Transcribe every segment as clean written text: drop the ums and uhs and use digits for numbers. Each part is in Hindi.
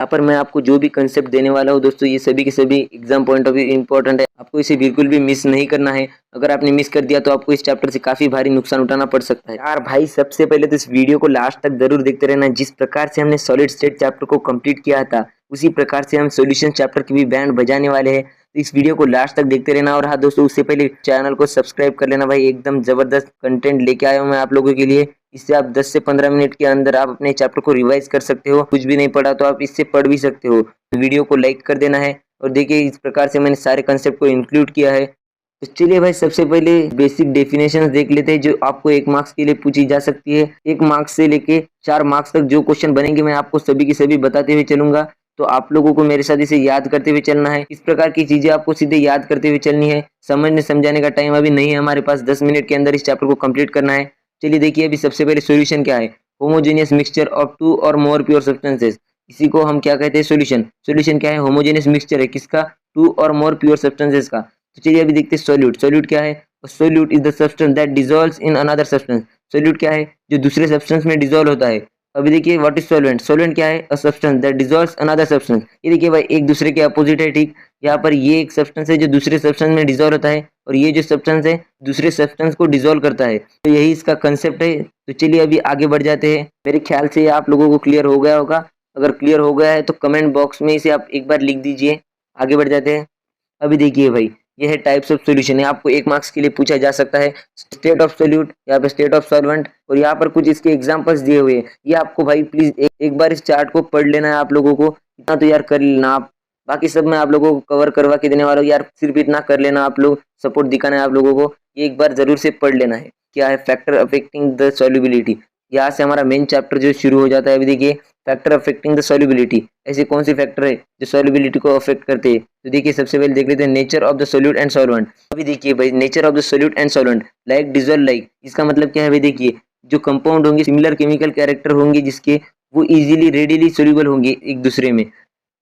यहाँ पर मैं आपको जो भी कंसेप्ट देने वाला हूँ दोस्तों, ये सभी के सभी exam point of view important है। आपको इसे बिल्कुल भी मिस नहीं करना है। अगर आपने मिस कर दिया तो आपको इस चैप्टर से काफी भारी नुकसान उठाना पड़ सकता है। यार भाई, सबसे पहले तो इस वीडियो को लास्ट तक जरूर देखते रहना। जिस प्रकार से हमने सॉलिड स्टेट चैप्टर को कंप्लीट किया था, उसी प्रकार से हम सॉल्यूशन चैप्टर की भी बैंड बजाने वाले हैं। तो इस वीडियो को लास्ट तक देखते रहना। और हाँ दोस्तों, उससे पहले चैनल को सब्सक्राइब कर लेना भाई। एकदम जबरदस्त कंटेंट लेके आया हूँ मैं आप लोगों के लिए। इससे आप 10 से 15 मिनट के अंदर आप अपने चैप्टर को रिवाइज कर सकते हो। कुछ भी नहीं पढ़ा तो आप इससे पढ़ भी सकते हो। वीडियो को लाइक कर देना है। और देखिए, इस प्रकार से मैंने सारे कंसेप्ट को इंक्लूड किया है। तो चलिए भाई, सबसे पहले बेसिक डेफिनेशंस देख लेते हैं, जो आपको 1 मार्क्स के लिए पूछी जा सकती है। 1 मार्क्स से लेके 4 मार्क्स तक जो क्वेश्चन बनेंगे, मैं आपको सभी की सभी बताते हुए चलूंगा। तो आप लोगों को मेरे साथ इसे याद करते हुए चलना है। इस प्रकार की चीजें आपको सीधे याद करते हुए चलनी है। समझने समझाने का टाइम अभी नहीं है हमारे पास। 10 मिनट के अंदर इस चैप्टर को कंप्लीट करना है। चलिए देखिए, अभी सबसे पहले सॉल्यूशन क्या है। होमोजेनियस मिक्सचर ऑफ 2 और मोर प्योर सब्सटेंसेस, इसी को हम क्या कहते हैं, सॉल्यूशन। सॉल्यूशन क्या है, होमोजेनियस मिक्सचर है किसका, 2 और मोर प्योर सब्सटेंसेस का। तो चलिए अभी देखते हैं सॉल्यूट। सॉल्यूट क्या है, solute is the substance that dissolves in another substance. Solute क्या है, जो दूसरे सब्सटेंस में डिसॉल्व होता है। अभी देखिए, व्हाट इज सॉल्वेंट। सॉल्वेंट क्या है, a substance that dissolves another substance. ये देखिए भाई, एक दूसरे के अपोजिट है। ठीक, यहाँ पर ये एक सब्सटेंस है जो दूसरे सब्सटेंस में डिसॉल्व होता है, और ये जो सब्सटेंस है दूसरे सब्सटेंस को डिसॉल्व करता है। तो यही इसका कंसेप्ट है। तो चलिए अभी आगे बढ़ जाते हैं। मेरे ख्याल से आप लोगों को क्लियर हो गया होगा। अगर क्लियर हो गया है तो कमेंट बॉक्स में इसे आप एक बार लिख दीजिए। आगे बढ़ जाते हैं। अभी देखिए भाई, ये है टाइप्स ऑफ सॉल्यूशन। है आपको 1 मार्क्स के लिए पूछा जा सकता है। स्टेट ऑफ सॉल्यूट, यहाँ पे स्टेट ऑफ सॉल्वेंट, और यहाँ पर कुछ इसके एग्जांपल्स दिए हुए हैं। ये आपको भाई प्लीज एक बार इस चार्ट को पढ़ लेना है आप लोगों को। इतना तो यार कर लेना आप। बाकी सब मैं आप लोगों को कवर करवा के देने वाला हूँ यार। सिर्फ इतना कर लेना आप लोग, सपोर्ट दिखाना है आप लोगों को। ये एक बार जरूर से पढ़ लेना है। क्या है, फैक्टर अफेक्टिंग द सॉल्युबिलिटी। यहाँ से हमारा मेन चैप्टर जो शुरू हो जाता है। अभी देखिए, फैक्टर अफेक्टिंग द सॉल्युबिलिटी, ऐसे कौन से फैक्टर है जो सॉल्युबिलिटी को अफेक्ट करते हैं। तो देखिए, सबसे पहले देख लेते हैं nature of the solute and solvent. अभी देखिए भाई, nature of the solute and solvent, like dissolve like, इसका मतलब क्या है भाई। देखिए, जो कंपाउंड होंगे, सिमिलर केमिकल कैरेक्टर होंगे जिसके, वो इजीली रेडिली सोल्यूबल होंगे एक दूसरे में।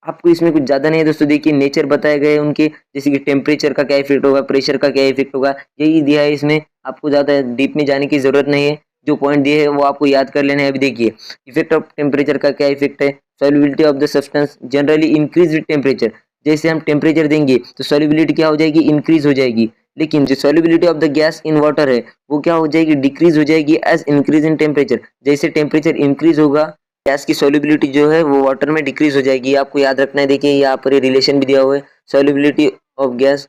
आपको इसमें कुछ ज्यादा नहीं है दोस्तों। देखिए, नेचर बताए गए हैं उनके, जैसे कि टेम्परेचर का क्या इफेक्ट होगा, प्रेशर का क्या इफेक्ट होगा, यही दिया है इसमें। आपको ज्यादा डीप में जाने की जरूरत नहीं है। जो पॉइंट दिए हैं वो आपको याद कर लेने हैं। अभी देखिए, इफेक्ट ऑफ टेम्परेचर का क्या इफेक्ट है। Solubility of the substance generally increase with temperature. जैसे हम टेम्परेचर देंगे तो सॉल्युबिलिटी क्या हो जाएगी, इंक्रीज हो जाएगी। लेकिन जो solubility of the gas in water है, वो क्या हो जाएगी, डिक्रीज हो जाएगी एज इंक्रीज इन टेम्परेचर। जैसे टेम्परेचर इंक्रीज होगा, गैस की सॉल्युबिलिटी जो है वो वाटर में डिक्रीज हो जाएगी। आपको याद रखना है। देखिए, यहाँ पर रिलेशन भी दिया हुआ है, सॉल्युबिलिटी ऑफ गैस।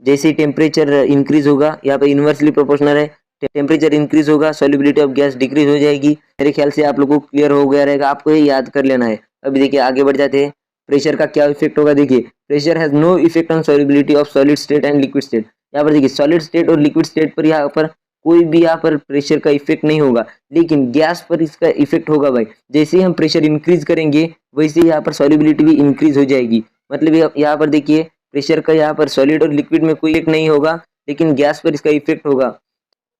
जैसे ही टेम्परेचर इंक्रीज होगा, यहाँ पे इन्वर्सली प्रोपोर्शनल है। टेम्परेचर इंक्रीज होगा, सॉल्युबिलिटी ऑफ गैस डिक्रीज हो जाएगी। मेरे ख्याल से आप लोगों को क्लियर हो गया रहेगा। आपको ये याद कर लेना है। अभी देखिए, आगे बढ़ जाते हैं। प्रेशर का क्या इफेक्ट होगा। देखिए, pressure has no effect on solubility of solid state and liquid state. यहाँ पर देखिए, सॉलिड स्टेट और लिक्विड स्टेट पर यहाँ पर कोई भी यहाँ पर प्रेशर का इफेक्ट नहीं होगा, लेकिन गैस पर इसका इफेक्ट होगा भाई। जैसे ही हम प्रेशर इंक्रीज करेंगे, वैसे ही यहाँ पर सॉल्युबिलिटी भी इंक्रीज हो जाएगी। मतलब यहाँ पर देखिए, प्रेशर का यहाँ पर सॉलिड और लिक्विड में कोई इफेक्ट नहीं होगा, लेकिन गैस पर इसका इफेक्ट होगा।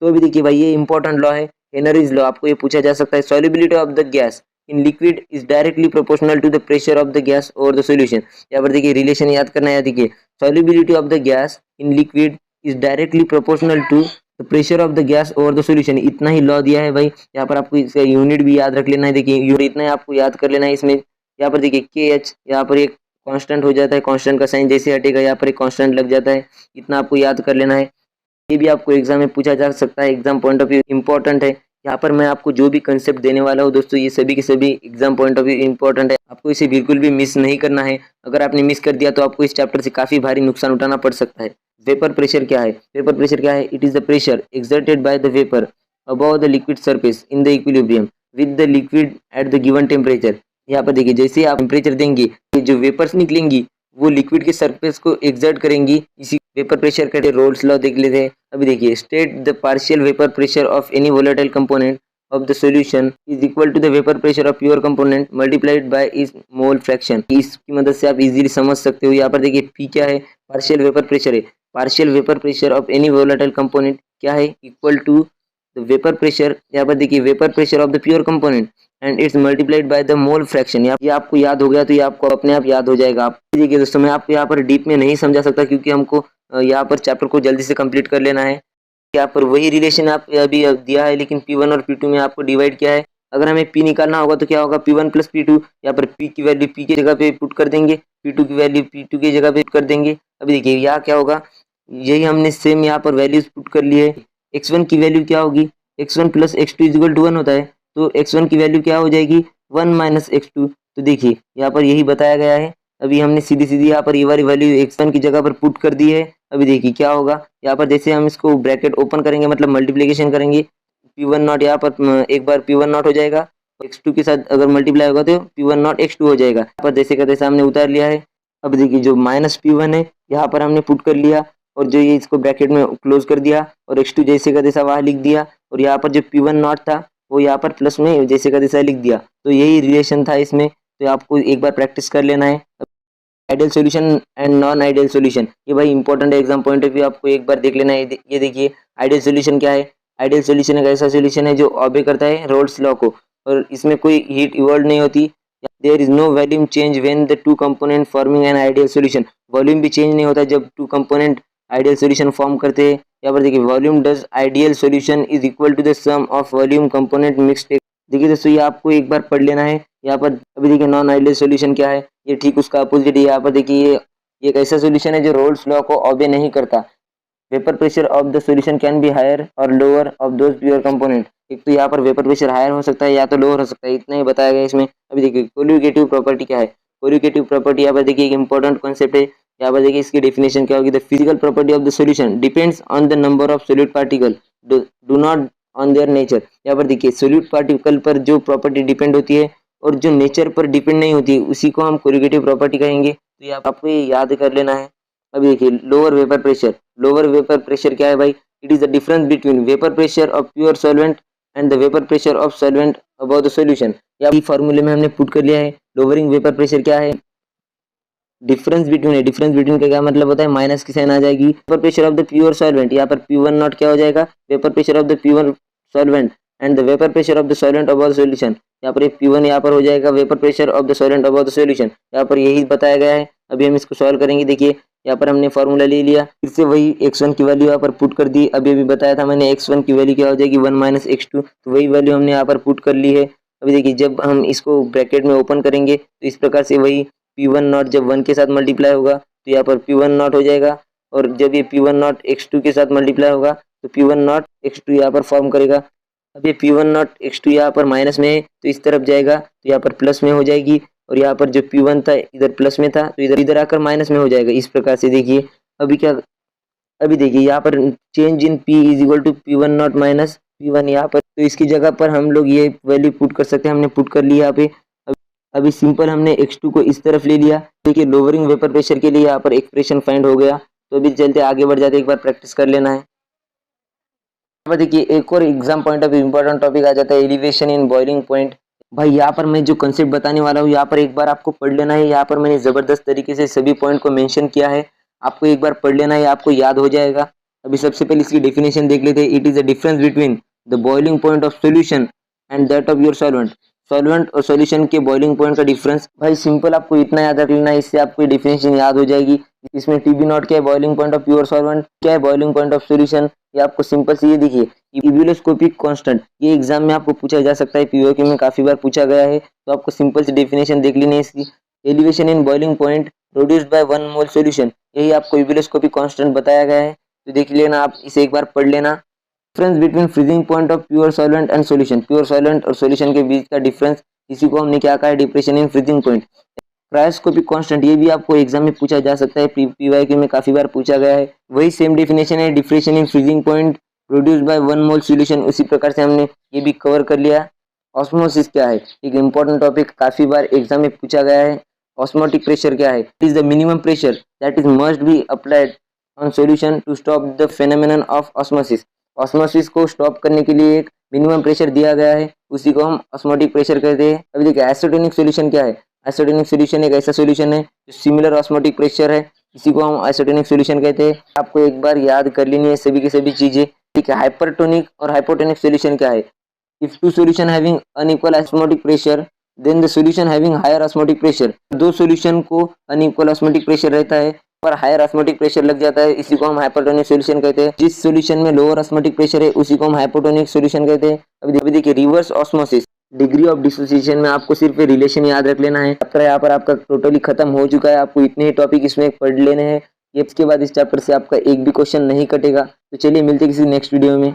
तो अभी देखिए भाई, ये इंपॉर्टेंट लॉ है, हेनरीज लॉ। आपको ये पूछा जा सकता है, solubility of the gas in liquid is directly proportional to the pressure of the gas और द सॉल्यूशन। यहाँ पर देखिए, रिलेशन याद करना है। देखिए, solubility of the gas in liquid is directly proportional to the pressure of the gas और द सॉल्यूशन। इतना ही लॉ दिया है भाई। यहाँ पर आपको इसका यूनिट भी याद रख लेना है। देखिए, यूनिट इतना ही आपको याद कर लेना है इसमें। यहाँ पर देखिए, के एच, यहाँ पर एक कांस्टेंट हो जाता है। कांस्टेंट का साइन जैसे हटेगा, यहाँ पर एक कांस्टेंट लग जाता है। इतना आपको याद कर लेना है। ये भी आपको एग्जाम में पूछा जा सकता है। Exam point of view important है। यहाँ पर मैं आपको जो भी कंसेप्ट देने वाला हूँ दोस्तों, ये सभी के सभी exam point of view important है। आपको इसे बिल्कुल भी मिस नहीं करना है। अगर आपने मिस कर दिया तो आपको इस चैप्टर से काफी भारी नुकसान उठाना पड़ सकता है। वेपर प्रेशर क्या है। वेपर प्रेशर क्या है, it is the pressure exerted by the vapour above the liquid surface in the equilibrium with the liquid at the given temperature. यहाँ पर देखिए, जैसे आप टेम्परेचर देंगे, जो वेपर्स निकलेंगी वो लिक्विड के सरफेस को एक्सर्ट करेंगी। इसी वेपर प्रेशर का रोल्स लॉ देख लेते हैं। अभी देखिए, state the partial vapour pressure of any volatile component of the solution is equal to the vapour pressure of pure component multiplied by its mole fraction. इसकी मदद से आप इजीली समझ सकते हो। यहाँ पर देखिए, पी क्या है, पार्शियल वेपर प्रेशर है। Partial vapour pressure of any volatile component क्या है, equal to the vapour pressure. यहाँ पर देखिए, vapour pressure of the pure component and its multiplied by the mole fraction. ये आपको याद हो गया तो ये आपको अपने आप याद हो जाएगा। आप देखिए दोस्तों, मैं आपको यहाँ पर डीप में नहीं समझा सकता, क्योंकि हमको यहाँ पर चैप्टर को जल्दी से कंप्लीट कर लेना है। यहाँ पर वही रिलेशन आप अभी दिया है, लेकिन P1 और P2 में आपको डिवाइड किया है। अगर हमें P निकालना होगा तो क्या होगा, P1 प्लस P2। यहाँ पर P की वैल्यू P की जगह पे पुट कर देंगे, P2 की वैल्यू P2 की जगह पे पुट कर देंगे। अभी देखिए यहाँ क्या होगा, यही हमने सेम यहाँ पर वैल्यूज पुट कर लिए है। x1 की वैल्यू क्या होगी, x1 plus x2 equal to 1 होता है, तो x1 की वैल्यू क्या हो जाएगी, 1 माइनस x2। तो देखिए यहाँ पर यही बताया गया है। अभी हमने सीधी सीधी यहाँ पर ये वाली वैल्यू x1 की जगह पर पुट कर दी है। अभी देखिए क्या होगा, यहाँ पर जैसे हम इसको ब्रैकेट ओपन करेंगे मतलब मल्टीप्लीकेशन करेंगे, P1 नॉट यहाँ पर एक बार P1 नॉट हो जाएगा, x2 के साथ अगर मल्टीप्लाई होगा तो P1 नॉट x2 हो जाएगा। यहाँ पर जैसे का तैसे हमने उतार लिया है। अब देखिए जो माइनस P1 है यहाँ पर हमने पुट कर लिया, और जो ये इसको ब्रैकेट में क्लोज कर दिया, और x2 जैसे का तैसा वहाँ लिख दिया, और यहाँ पर जो P1 नॉट था वो यहाँ पर प्लस में जैसे का तैसा लिख दिया। तो यही रिलेशन था इसमें, तो आपको एक बार प्रैक्टिस कर लेना है। Ideal solution and non ideal solution, ये भाई इंपॉर्टेंट है, एग्जाम पॉइंट ऑफ व्यू आपको एक बार देख लेना है। ये देखिए आइडियल सॉल्यूशन क्या है। आइडियल सॉल्यूशन एक ऐसा सॉल्यूशन है जो ऑबे करता है रोल्स लॉ को, और इसमें कोई हीट इवॉल्व नहीं होती। There is no volume change when the two component forming an ideal solution, volume भी चेंज नहीं होता जब two component ideal solution form करते हैं। यहाँ पर देखिए volume does ideal solution is equal to the sum of volume component mixed. देखिए दोस्तों ये आपको एक बार पढ़ लेना है। यहाँ पर अभी देखिए नॉन आइडियल सॉल्यूशन क्या है, ये ठीक उसका अपोजिट है। यहाँ पर देखिए ये एक ऐसा सॉल्यूशन है जो रोल्स लॉ को ऑबे नहीं करता। Vapour pressure of the solution can be higher और lower of those pure component, एक तो यहाँ पर वेपर प्रेशर हायर हो सकता है या तो लोअर हो सकता है, इतना ही बताया गया इसमें। अभी देखिए कोल्यूगेटिव प्रॉपर्टी क्या है। कोल्यूगेटिव प्रॉपर्टी यहाँ पर देखिए एक इंपॉर्टेंट कॉन्सेप्ट है। यहाँ पर देखिए इसकी डेफिनेशन क्या होगी, the physical property of the solution depends on the number of solute particle do not on their nature. यहाँ पर देखिए सोल्यूट पार्टिकल पर जो प्रॉपर्टी डिपेंड होती है और जो नेचर पर डिपेंड नहीं होती है उसी को हम कोल्यूगेटिव प्रॉपर्टी कहेंगे। तो ये आपको ये याद कर लेना है। अभी देखिए lower vapour pressure, lower vapour pressure क्या है भाई, it is the difference between vapour pressure of pure solvent and the vapour pressure of solvent about the solution. या फॉर्मूले में हमने पुट कर लिया है। लोअरिंग वेपर प्रेशर क्या है, डिफरेंस बिटवीन है, डिफरेंस बिटवीन का क्या मतलब होता है, माइनस की साइन आ जाएगी। Vapour pressure of the pure solvent, यहाँ पर P1 नॉट क्या हो जाएगा, vapour pressure of the pure solvent and the vapour pressure of the solvent about the solution. यहाँ पर P1 यहाँ पर हो जाएगा vapour pressure of the solvent about the solution. यहाँ पर यही बताया गया है। अभी हम इसको सॉल्व करेंगे। देखिए यहाँ पर हमने फॉर्मूला ले लिया, फिर से वही x1 की वैल्यू यहाँ पर पुट कर दी। अभी अभी बताया था मैंने x1 की वैल्यू क्या हो जाएगी, 1 माइनस x2, तो वही वैल्यू हमने यहाँ पर पुट कर ली है। अभी देखिए जब हम इसको ब्रैकेट में ओपन करेंगे तो इस प्रकार से वही P1 नॉट जब 1 के साथ मल्टीप्लाई होगा तो यहाँ पर P1 नॉट हो जाएगा, और जब ये P1 नॉट x2 के साथ मल्टीप्लाई होगा तो P1 नॉट x2 यहाँ पर फॉर्म करेगा। अब ये P1 नॉट x2 यहाँ पर माइनस में है तो इस तरफ जाएगा तो यहाँ पर प्लस में हो जाएगी, और यहाँ पर जो P1 था इधर प्लस में था तो इधर इधर आकर माइनस में हो जाएगा। इस प्रकार से देखिए अभी क्या, अभी देखिए यहाँ पर change in P is equal to P1 nought minus P1 यहाँ पर, तो इसकी जगह पर हम लोग ये वैल्यू पुट कर सकते हैं। हमने पुट कर लिया यहाँ पे। अभी सिंपल हमने x2 को इस तरफ ले लिया। देखिए लोअरिंग वेपर प्रेशर के लिए यहाँ पर एक्सप्रेशन फाइंड हो गया। तो अभी चलते आगे बढ़ जाते, एक बार प्रैक्टिस कर लेना है। अब देखिए एक और exam point of important topic आ जाता है, एलिवेशन इन बॉइलिंग पॉइंट। भाई यहाँ पर मैं जो कंसेप्ट बताने वाला हूँ यहाँ पर एक बार आपको पढ़ लेना है। यहाँ पर मैंने जबरदस्त तरीके से सभी पॉइंट को मेंशन किया है, आपको एक बार पढ़ लेना है, आपको याद हो जाएगा। अभी सबसे पहले इसकी डेफिनेशन देख लेते हैं। It is the difference between the boiling point of solution and that of your solvent. Solvent और सॉल्यूशन के बॉइलिंग पॉइंट का डिफरेंस। भाई सिंपल आपको इतना याद रख लेना है, इससे आपको डेफिनेशन याद हो जाएगी। इसमें TB नॉट क्या है, boiling point of pure solvent, क्या है बॉइलिंग पॉइंट ऑफ सॉल्यूशन। ये आपको सिंपल से ये देखिए इब्यूलोस्कोपिक कांस्टेंट, ये एग्जाम में आपको पूछा जा सकता है, POQ में काफी बार पूछा गया है। तो आपको सिंपल सी डेफिनेशन देख लेनी है इसकी। Elevation in boiling point produced by 1 mole solution, यही आपको इब्यूलोस्कोपिक कांस्टेंट बताया गया है। तो देख लेना, आप इसे एक बार पढ़ लेना। Difference between freezing point of pure solvent and solution, pure solvent और सॉल्यूशन के बीच का डिफरेंस, इसी को हमने क्या कहा है, depression in freezing point. Cryoscopic constant, ये भी आपको एग्जाम में पूछा जा सकता है, PYQ में काफी बार पूछा गया है। वही सेम डेफिनेशन है, depression in freezing point produced by 1 mole solution, उसी प्रकार से हमने ये भी कवर कर लिया। ऑस्मोसिस क्या है, एक इंपॉर्टेंट टॉपिक, काफी बार एग्जाम में पूछा गया है। ऑस्मोटिक प्रेशर क्या है, it is the minimum pressure that is must be applied on solution to stop the phenomenon of osmosis. Osmosis को स्टॉप करने के लिए एक मिनिमम प्रेशर दिया गया है, उसी को हम ऑस्मोटिक प्रेशर कहते हैं। अभी देखिए आइसोटोनिक सॉल्यूशन क्या है, आइसोटोनिक सॉल्यूशन एक ऐसा सॉल्यूशन है जो सिमिलर ऑस्मोटिक प्रेशर है, इसी को हम आइसोटोनिक सॉल्यूशन कहते हैं। आपको एक बार याद कर लेनी है सभी की सभी चीजें। ठीक है, हाइपरटोनिक और हाइपोटोनिक सॉल्यूशन क्या है, if two solution having unequal osmotic pressure then the solution having higher osmotic pressure. दो सॉल्यूशन को अनइक्वल ऑस्मोटिक प्रेशर रहता है पर हायर ऑस्मोटिक प्रेशर लग जाता है, इसी को हम हाइपरटोनिक सॉल्यूशन कहते हैं। जिस सॉल्यूशन में लोअर ऑस्मोटिक प्रेशर है उसी को हम हाइपोटोनिक सॉल्यूशन कहते हैं। अभी देखिए reverse osmosis, degree of dissociation में आपको सिर्फ रिलेशन याद रख लेना है। चैप्टर यहाँ पर आपका टोटली खत्म हो चुका है, आपको इतने ही टॉपिक इसमें पढ़ लेने हैं। ये इसके बाद इस चैप्टर से आपका एक भी क्वेश्चन नहीं कटेगा। तो चलिए मिलते किसी नेक्स्ट वीडियो में।